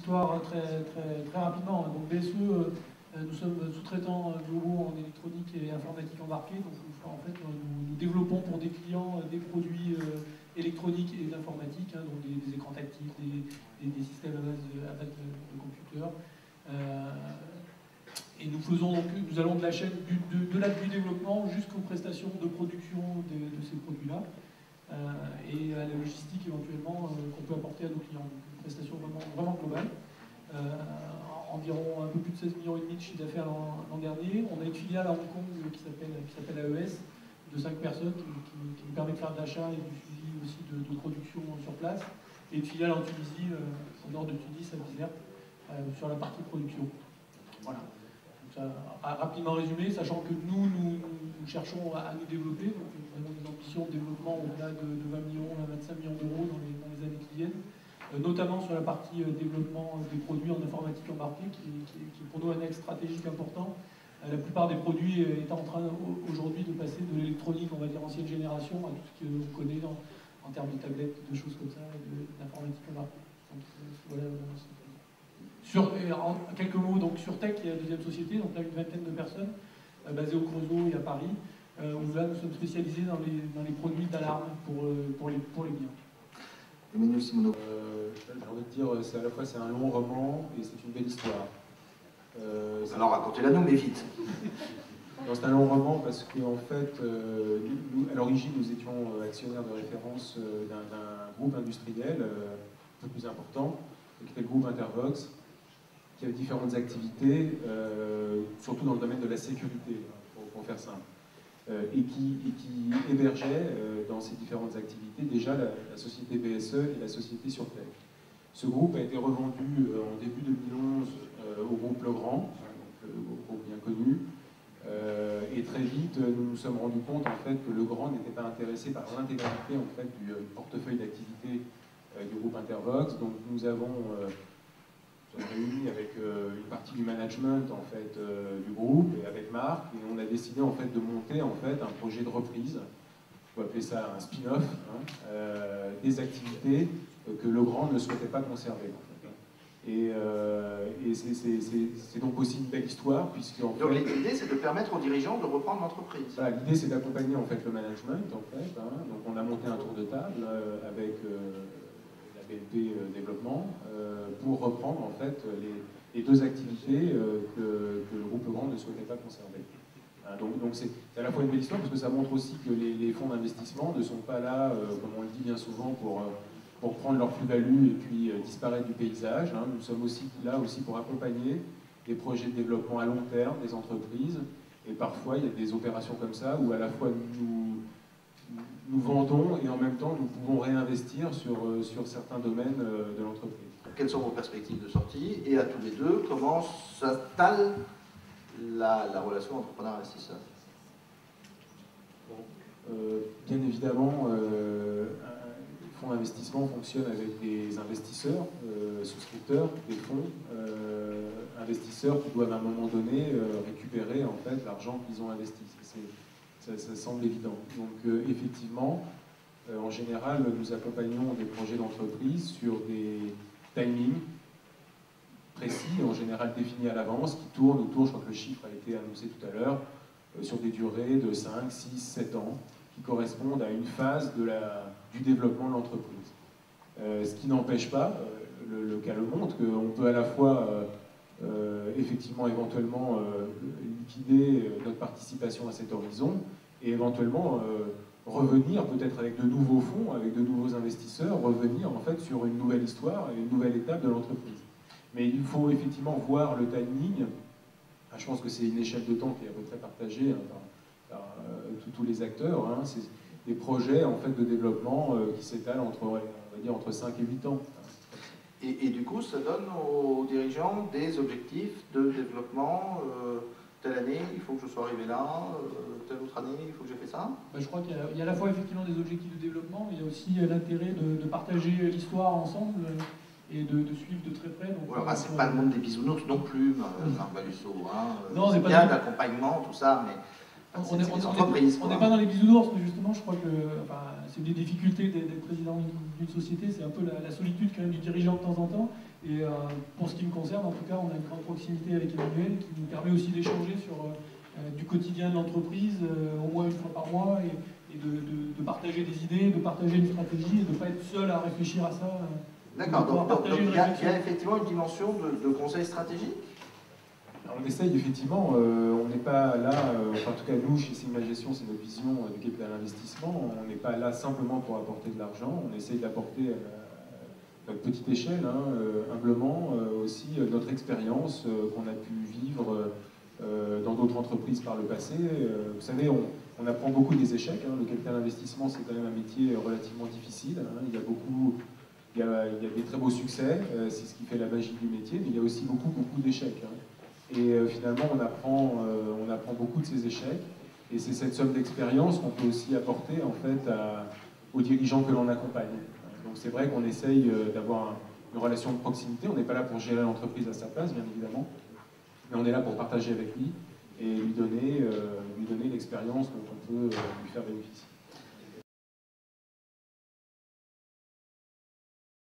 l'histoire très rapidement. Donc BSE, nous sommes sous-traitants globaux en électronique et informatique embarquée. Donc en fait, nous développons pour des clients des produits électroniques et d'informatique, hein, donc des écrans tactiles, des systèmes à base de computers. Et nous allons de la chaîne du développement jusqu'aux prestations de production de ces produits-là. Et à la logistique éventuellement qu'on peut apporter à nos clients. Donc une prestation vraiment globale. Environ un peu plus de 16,5 millions de chiffre d'affaires l'an dernier. On a une filiale à Hong Kong qui s'appelle AES de 5 personnes qui nous permet de faire de l'achat et du suivi aussi de production sur place. Et une filiale en Tunisie, au nord de Tunis, à Bizerte, sur la partie production. Voilà. Rapidement résumé, sachant que nous cherchons à nous développer, donc nous avons des ambitions de développement au-delà de 20 millions à 25 millions d'euros dans les années qui viennent, notamment sur la partie développement des produits en informatique embarquée, qui est pour nous un axe stratégique important. La plupart des produits étant en train aujourd'hui de passer de l'électronique, on va dire ancienne génération, à tout ce qu'on connaît en termes de tablettes, de choses comme ça, d'informatique embarquée. Donc, voilà. En quelques mots, donc sur Tech, il y a la deuxième société, donc là une vingtaine de personnes, basées au Creusot et à Paris, où là nous sommes spécialisés dans les produits d'alarme pour les biens. Emmanuel Simoneau. J'ai envie de dire, à la fois c'est un long roman et c'est une belle histoire. Alors racontez-la nous, mais vite. C'est un long roman parce qu'en fait, nous, à l'origine, nous étions actionnaires de référence d'un groupe industriel un peu plus important, qui était le groupe Intervox, qui avait différentes activités, surtout dans le domaine de la sécurité, pour faire simple, et qui hébergeait dans ces différentes activités déjà la société BSE et la société Surtech. Ce groupe a été revendu en début 2011 au groupe Legrand, donc, groupe bien connu, et très vite nous nous sommes rendus compte en fait, que Legrand n'était pas intéressé par l'intégralité en fait, du portefeuille d'activité du groupe Intervox. Donc nous avons réuni avec une partie du management en fait, du groupe et avec Marc, et on a décidé en fait, de monter en fait, un projet de reprise, on peut appeler ça un spin-off, hein, des activités que Legrand ne souhaitait pas conserver. En fait. Et c'est donc aussi une belle histoire, puisque en donc fait, l'idée c'est de permettre aux dirigeants de reprendre l'entreprise. Voilà, l'idée c'est d'accompagner en fait, le management, en fait, hein. Donc on a monté un tour de table avec BNP Développement pour reprendre en fait les deux activités que le groupe Legrand ne souhaitait pas conserver. Donc c'est à la fois une belle histoire parce que ça montre aussi que les fonds d'investissement ne sont pas là, comme on le dit bien souvent, pour prendre leur plus-value et puis disparaître du paysage. Hein. Nous sommes aussi là aussi pour accompagner des projets de développement à long terme des entreprises, et parfois il y a des opérations comme ça où à la fois nous vendons et en même temps nous pouvons réinvestir sur certains domaines de l'entreprise. Quelles sont vos perspectives de sortie? Et à tous les deux, comment s'installe la relation entrepreneur-investisseur? Bien évidemment, un fonds d'investissement fonctionne avec des investisseurs, souscripteurs, des fonds, investisseurs qui doivent à un moment donné récupérer en fait, l'argent qu'ils ont investi. Ça semble évident. Donc effectivement, en général, nous accompagnons des projets d'entreprise sur des timings précis, en général définis à l'avance, qui tournent autour, je crois que le chiffre a été annoncé tout à l'heure, sur des durées de 5, 6, 7 ans, qui correspondent à une phase du développement de l'entreprise. Ce qui n'empêche pas, le cas le montre, qu'on peut à la fois effectivement éventuellement liquider notre participation à cet horizon et éventuellement revenir peut-être avec de nouveaux fonds, avec de nouveaux investisseurs, revenir en fait sur une nouvelle histoire et une nouvelle étape de l'entreprise. Mais il faut effectivement voir le timing. Je pense que c'est une échelle de temps qui est à peu près partagée par tous les acteurs. Hein. C'est des projets en fait, de développement qui s'étalent entre 5 et 8 ans. Et du coup, ça donne aux dirigeants des objectifs de développement. Telle année, il faut que je sois arrivé là, telle autre année, il faut que j'ai fait ça. Je crois qu'il y a à la fois effectivement des objectifs de développement, mais il y a aussi l'intérêt de partager l'histoire ensemble et de suivre de très près. Donc, voilà, c'est pas le monde des bisounours non plus, Marc Balusso. Hein. Non, c'est bien d'accompagnement, tout ça, mais On n'est entreprises. pas dans les bisounours, mais justement, je crois que c'est une des difficultés d'être président d'une société, c'est un peu la solitude quand même du dirigeant de temps en temps. Et pour ce qui me concerne, en tout cas, on a une grande proximité avec Emmanuel qui nous permet aussi d'échanger sur du quotidien de l'entreprise, au moins une fois par mois, et de partager des idées, de partager une stratégie, et de ne pas être seul à réfléchir à ça. D'accord, donc il y a effectivement une dimension de conseil stratégique. Alors, on essaye effectivement, on n'est pas là, enfin, en tout cas nous chez Sigma Gestion, c'est notre vision du capital investissement, on n'est pas là simplement pour apporter de l'argent, on essaye d'apporter à notre petite échelle, humblement, aussi notre expérience qu'on a pu vivre dans d'autres entreprises par le passé. Vous savez, on apprend beaucoup des échecs, le capital investissement c'est quand même un métier relativement difficile, il y a beaucoup... Il y a des très beaux succès, c'est ce qui fait la magie du métier, mais il y a aussi beaucoup d'échecs. Et finalement, on apprend beaucoup de ces échecs, et c'est cette somme d'expérience qu'on peut aussi apporter en fait aux dirigeants que l'on accompagne. Donc c'est vrai qu'on essaye d'avoir une relation de proximité, on n'est pas là pour gérer l'entreprise à sa place, bien évidemment, mais on est là pour partager avec lui et lui donner l'expérience dont on peut lui faire bénéficier.